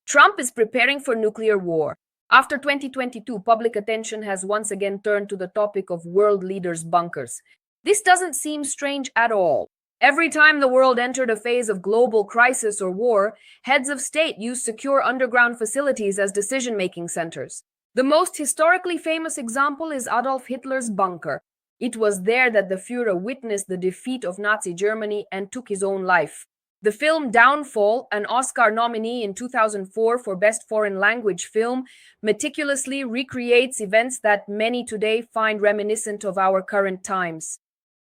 Trump is preparing for nuclear war. After 2022, public attention has once again turned to the topic of world leaders' bunkers. This doesn't seem strange at all. Every time the world entered a phase of global crisis or war, heads of state used secure underground facilities as decision-making centers. The most historically famous example is Adolf Hitler's bunker. It was there that the Führer witnessed the defeat of Nazi Germany and took his own life. The film Downfall, an Oscar nominee in 2004 for Best Foreign Language Film, meticulously recreates events that many today find reminiscent of our current times.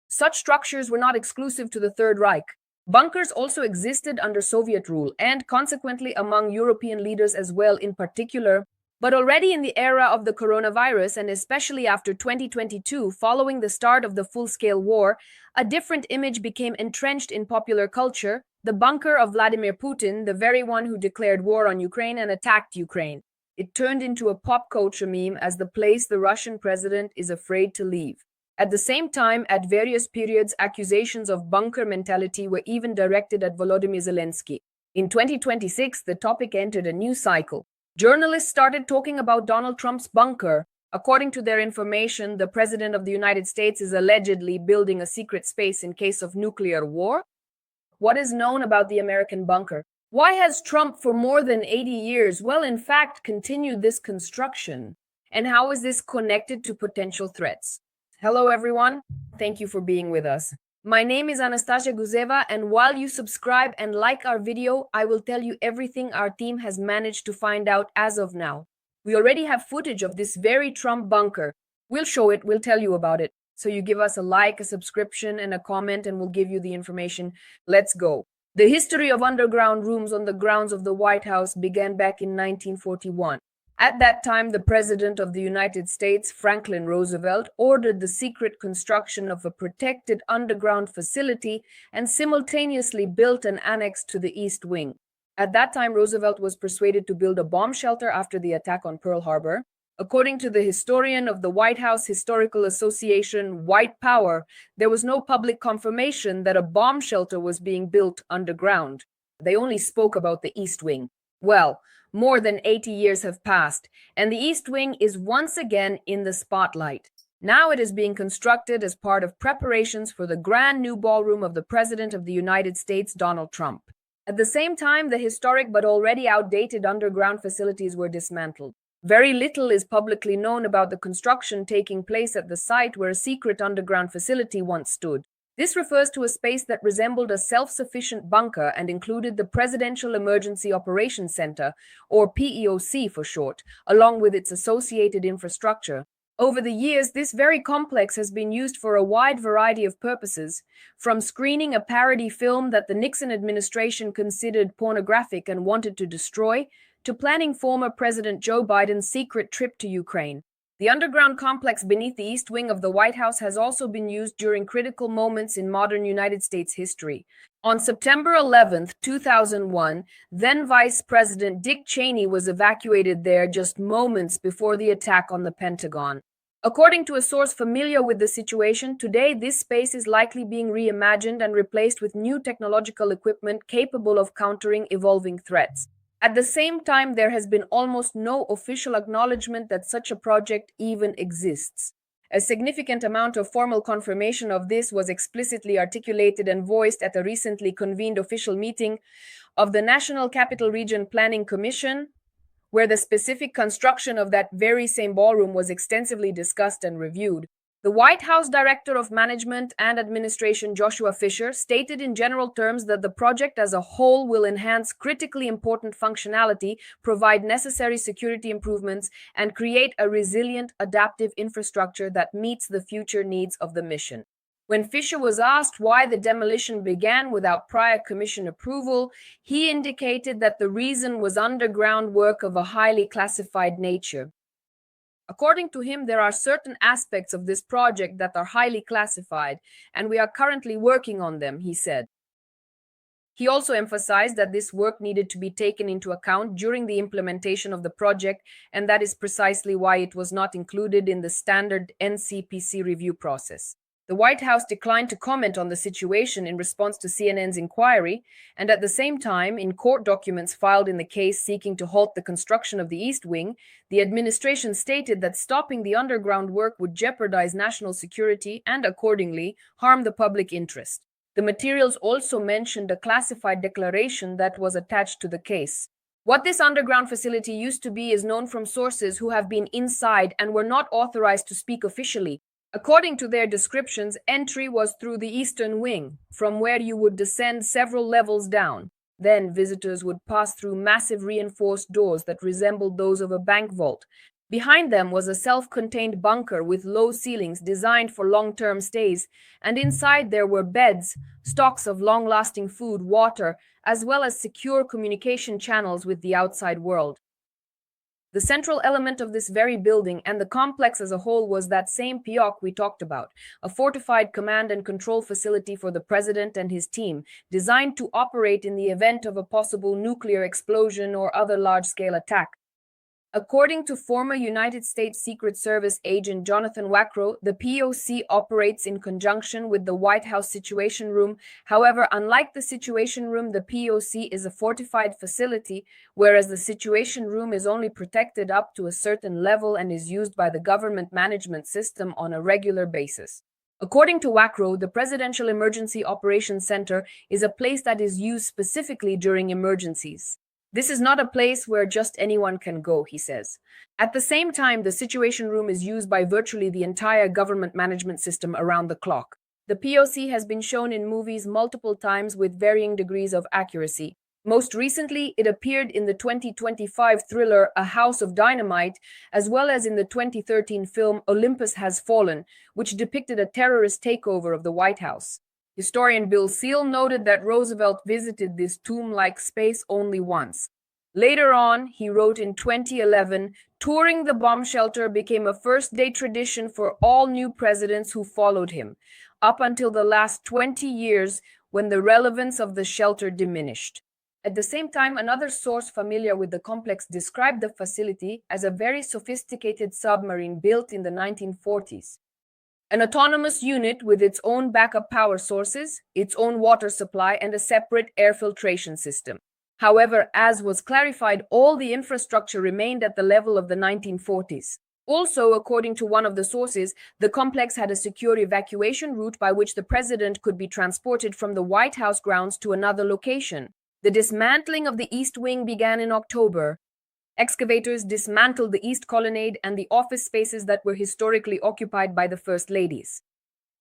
Such structures were not exclusive to the Third Reich. Bunkers also existed under Soviet rule and consequently among European leaders as well in particular. But already in the era of the coronavirus, and especially after 2022, following the start of the full-scale war, a different image became entrenched in popular culture: the bunker of Vladimir Putin, the very one who declared war on Ukraine and attacked Ukraine. It turned into a pop culture meme as the place the Russian president is afraid to leave. At the same time, at various periods, accusations of bunker mentality were even directed at Volodymyr Zelensky. In 2026, the topic entered a new cycle. Journalists started talking about Donald Trump's bunker. According to their information, the President of the United States is allegedly building a secret space in case of nuclear war. What is known about the American bunker? Why has Trump for more than 80 years, in fact, continued this construction? And how is this connected to potential threats? Hello, everyone. Thank you for being with us. My name is Anastasiia Husarieva, and while you subscribe and like our video, I will tell you everything our team has managed to find out as of now. We already have footage of this very Trump bunker. We'll show it, we'll tell you about it. So you give us a like, a subscription, and a comment, and we'll give you the information. Let's go. The history of underground rooms on the grounds of the White House began back in 1941. At that time, the President of the United States, Franklin Roosevelt, ordered the secret construction of a protected underground facility and simultaneously built an annex to the East Wing. At that time, Roosevelt was persuaded to build a bomb shelter after the attack on Pearl Harbor. According to the historian of the White House Historical Association, White Power, there was no public confirmation that a bomb shelter was being built underground. They only spoke about the East Wing. Well, more than 80 years have passed, and the East Wing is once again in the spotlight. Now it is being constructed as part of preparations for the grand new ballroom of the President of the United States, Donald Trump. At the same time, the historic but already outdated underground facilities were dismantled. Very little is publicly known about the construction taking place at the site where a secret underground facility once stood. This refers to a space that resembled a self-sufficient bunker and included the Presidential Emergency Operations Center, or PEOC for short, along with its associated infrastructure. Over the years, this very complex has been used for a wide variety of purposes, from screening a parody film that the Nixon administration considered pornographic and wanted to destroy, to planning former President Joe Biden's secret trip to Ukraine. The underground complex beneath the East Wing of the White House has also been used during critical moments in modern United States history. On September 11, 2001, then Vice President Dick Cheney was evacuated there just moments before the attack on the Pentagon. According to a source familiar with the situation, today this space is likely being reimagined and replaced with new technological equipment capable of countering evolving threats. At the same time, there has been almost no official acknowledgement that such a project even exists. A significant amount of formal confirmation of this was explicitly articulated and voiced at a recently convened official meeting of the National Capital Region Planning Commission, where the specific construction of that very same ballroom was extensively discussed and reviewed. The White House Director of Management and Administration, Joshua Fisher, stated in general terms that the project as a whole will enhance critically important functionality, provide necessary security improvements, and create a resilient, adaptive infrastructure that meets the future needs of the mission. When Fisher was asked why the demolition began without prior commission approval, he indicated that the reason was underground work of a highly classified nature. According to him, there are certain aspects of this project that are highly classified, and we are currently working on them, he said. He also emphasized that this work needed to be taken into account during the implementation of the project, and that is precisely why it was not included in the standard NCPC review process. The White House declined to comment on the situation in response to CNN's inquiry, and at the same time, in court documents filed in the case seeking to halt the construction of the East Wing, the administration stated that stopping the underground work would jeopardize national security and, accordingly, harm the public interest. The materials also mentioned a classified declaration that was attached to the case. What this underground facility used to be is known from sources who have been inside and were not authorized to speak officially. According to their descriptions, entry was through the eastern wing, from where you would descend several levels down. Then visitors would pass through massive reinforced doors that resembled those of a bank vault. Behind them was a self-contained bunker with low ceilings designed for long-term stays, and inside there were beds, stocks of long-lasting food, water, as well as secure communication channels with the outside world. The central element of this very building and the complex as a whole was that same PIOC we talked about, a fortified command and control facility for the president and his team, designed to operate in the event of a possible nuclear explosion or other large-scale attack. According to former United States Secret Service agent Jonathan Wackrow, the POC operates in conjunction with the White House Situation Room. However, unlike the Situation Room, the POC is a fortified facility, whereas the Situation Room is only protected up to a certain level and is used by the government management system on a regular basis. According to Wackrow, the Presidential Emergency Operations Center is a place that is used specifically during emergencies. This is not a place where just anyone can go, he says. At the same time, the Situation Room is used by virtually the entire government management system around the clock. The POC has been shown in movies multiple times with varying degrees of accuracy. Most recently, it appeared in the 2025 thriller A House of Dynamite, as well as in the 2013 film Olympus Has Fallen, which depicted a terrorist takeover of the White House. Historian Bill Seal noted that Roosevelt visited this tomb-like space only once. Later on, he wrote in 2011, touring the bomb shelter became a first-day tradition for all new presidents who followed him, up until the last 20 years when the relevance of the shelter diminished. At the same time, another source familiar with the complex described the facility as a very sophisticated submarine built in the 1940s. An autonomous unit with its own backup power sources, its own water supply, and a separate air filtration system. However, as was clarified, all the infrastructure remained at the level of the 1940s. Also, according to one of the sources, the complex had a secure evacuation route by which the president could be transported from the White House grounds to another location. The dismantling of the East Wing began in October. Excavators dismantled the East Colonnade and the office spaces that were historically occupied by the First Ladies.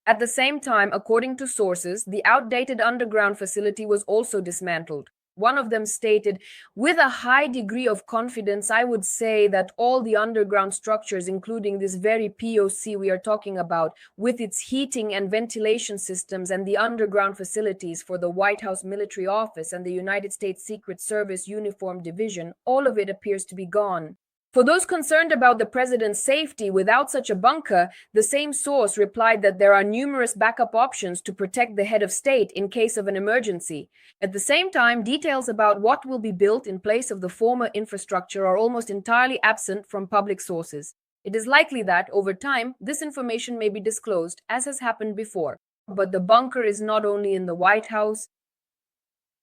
At the same time, according to sources, the outdated underground facility was also dismantled. One of them stated, "With a high degree of confidence, I would say that all the underground structures, including this very POC we are talking about, with its heating and ventilation systems and the underground facilities for the White House Military Office and the United States Secret Service Uniform Division, all of it appears to be gone." For those concerned about the president's safety without such a bunker, the same source replied that there are numerous backup options to protect the head of state in case of an emergency. At the same time, details about what will be built in place of the former infrastructure are almost entirely absent from public sources. It is likely that, over time, this information may be disclosed, as has happened before. But the bunker is not only in the White House.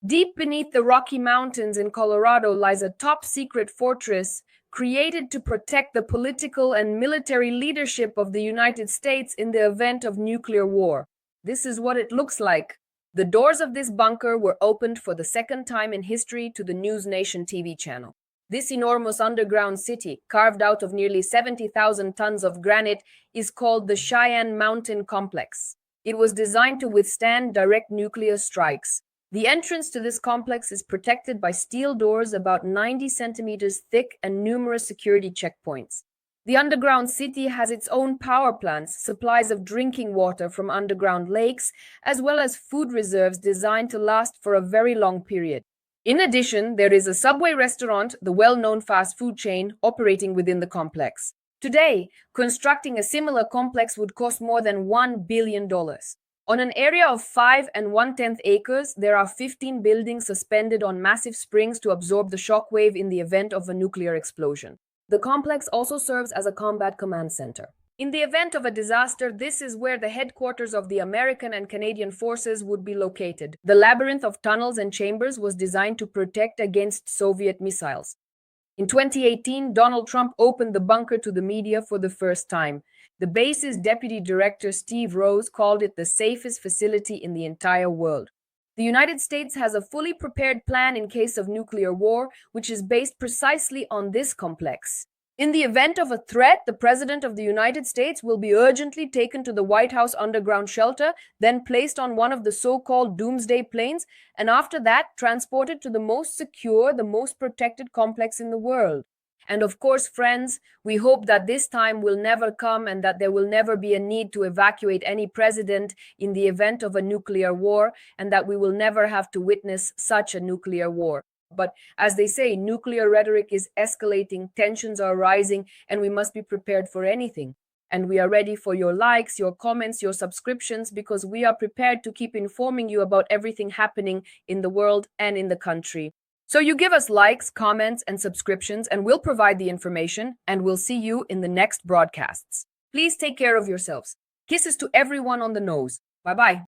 Deep beneath the Rocky Mountains in Colorado lies a top-secret fortress created to protect the political and military leadership of the United States in the event of nuclear war. This is what it looks like. The doors of this bunker were opened for the second time in history to the News Nation TV channel. This enormous underground city, carved out of nearly 70,000 tons of granite, is called the Cheyenne Mountain Complex. It was designed to withstand direct nuclear strikes. The entrance to this complex is protected by steel doors about 90 centimeters thick and numerous security checkpoints. The underground city has its own power plants, supplies of drinking water from underground lakes, as well as food reserves designed to last for a very long period. In addition, there is a Subway restaurant, the well-known fast food chain, operating within the complex. Today, constructing a similar complex would cost more than $1 billion. On an area of 5 1/10 acres, there are 15 buildings suspended on massive springs to absorb the shockwave in the event of a nuclear explosion. The complex also serves as a combat command center. In the event of a disaster, this is where the headquarters of the American and Canadian forces would be located. The labyrinth of tunnels and chambers was designed to protect against Soviet missiles. In 2018, Donald Trump opened the bunker to the media for the first time. The base's deputy director, Steve Rose, called it the safest facility in the entire world. The United States has a fully prepared plan in case of nuclear war, which is based precisely on this complex. In the event of a threat, the President of the United States will be urgently taken to the White House underground shelter, then placed on one of the so-called doomsday planes, and after that, transported to the most secure, the most protected complex in the world. And of course, friends, we hope that this time will never come and that there will never be a need to evacuate any president in the event of a nuclear war, and that we will never have to witness such a nuclear war. But as they say, nuclear rhetoric is escalating, tensions are rising, and we must be prepared for anything. And we are ready for your likes, your comments, your subscriptions, because we are prepared to keep informing you about everything happening in the world and in the country. So you give us likes, comments, and subscriptions, and we'll provide the information, and we'll see you in the next broadcasts. Please take care of yourselves. Kisses to everyone on the nose. Bye-bye.